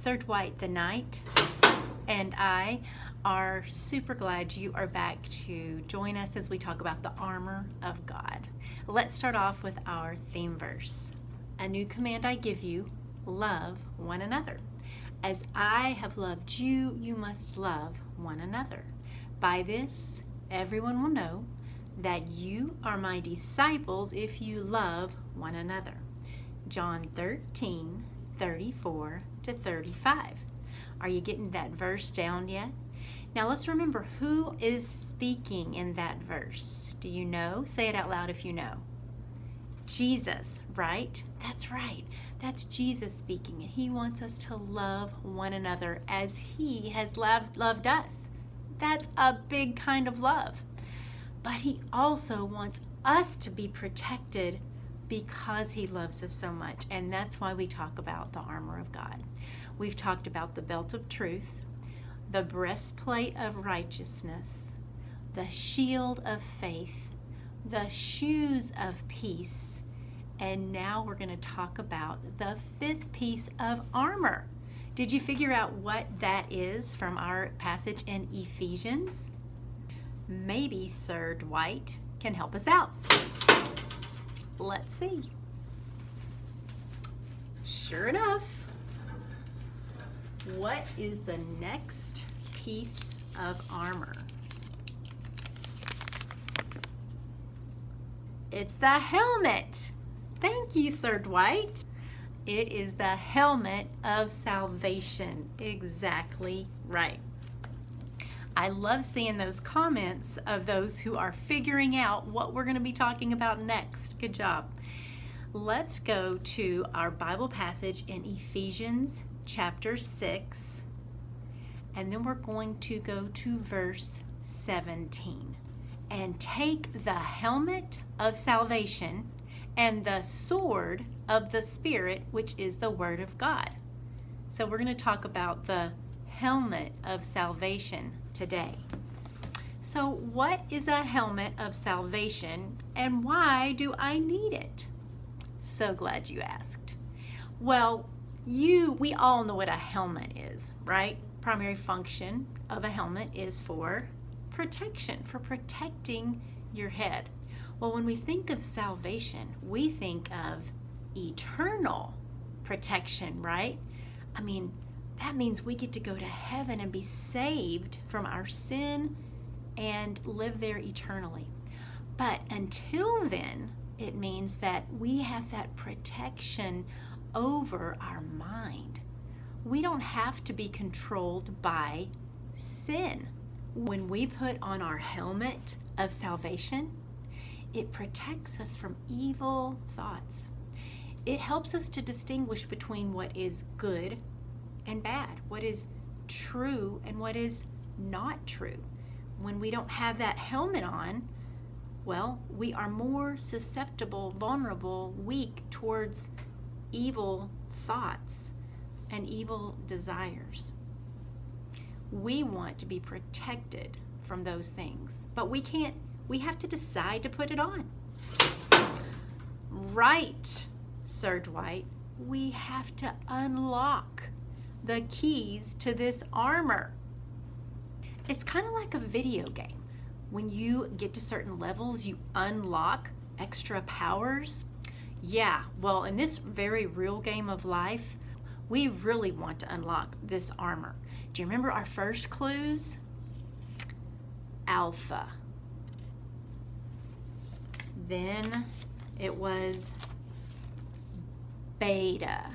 Sir Dwight the Knight and I are super glad you are back to join us as we talk about the armor of God. Let's start off with our theme verse. A new command I give you, love one another. As I have loved you, you must love one another. By this, everyone will know that you are my disciples if you love one another. John 13:34-35. Are you getting that verse down yet? Now let's remember who is speaking in that verse. Do you know? Say it out loud if you know. Jesus, right? That's right. That's Jesus speaking, and he wants us to love one another as he has loved us. That's a big kind of love. But he also wants us to be protected because he loves us so much, and that's why we talk about the armor of God. We've talked about the belt of truth, the breastplate of righteousness, the shield of faith, the shoes of peace, and now we're going to talk about the fifth piece of armor. Did you figure out what that is from our passage in Ephesians? Maybe Sir Dwight can help us out. Let's see. Sure enough, what is the next piece of armor? It's the helmet. Thank you, Sir Dwight. It is the helmet of salvation. Exactly right. I love seeing those comments of those who are figuring out what we're going to be talking about next. Good job. Let's go to our Bible passage in Ephesians chapter 6, and then we're going to go to verse 17 and take the helmet of salvation and the sword of the Spirit, which is the Word of God. So we're going to talk about the helmet of salvation today. So what is a helmet of salvation and why do I need it? So glad you asked. Well, we all know what a helmet is, right? Primary function of a helmet is for protection, for protecting your head. Well, when we think of salvation, we think of eternal protection, right? I mean, that means we get to go to heaven and be saved from our sin and live there eternally. But until then, it means that we have that protection over our mind. We don't have to be controlled by sin. When we put on our helmet of salvation, it protects us from evil thoughts. It helps us to distinguish between what is good and bad, what is true and what is not true. When we don't have that helmet on, well, we are more susceptible, vulnerable, weak towards evil thoughts and evil desires. We want to be protected from those things, but we have to decide to put it on. Right, Sir Dwight, we have to unlock the keys to this armor. It's kind of like a video game. When you get to certain levels, you unlock extra powers. Yeah, well, in this very real game of life, we really want to unlock this armor. Do you remember our first clues? Alpha. Then it was beta.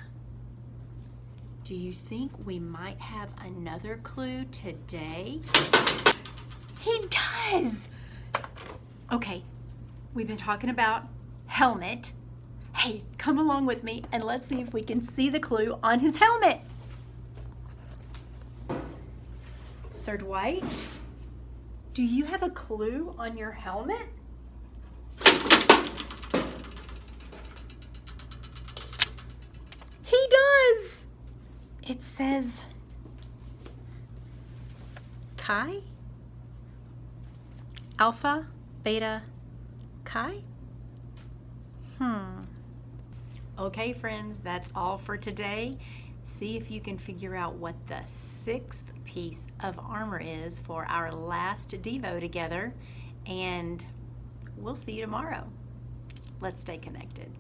Do you think we might have another clue today? He does! Okay, we've been talking about helmet. Hey, come along with me and let's see if we can see the clue on his helmet. Sir Dwight, do you have a clue on your helmet? He does! It says Chi? Alpha, Beta, Chi? Okay, friends, that's all for today. See if you can figure out what the 6th piece of armor is for our last Devo together, and we'll see you tomorrow. Let's stay connected.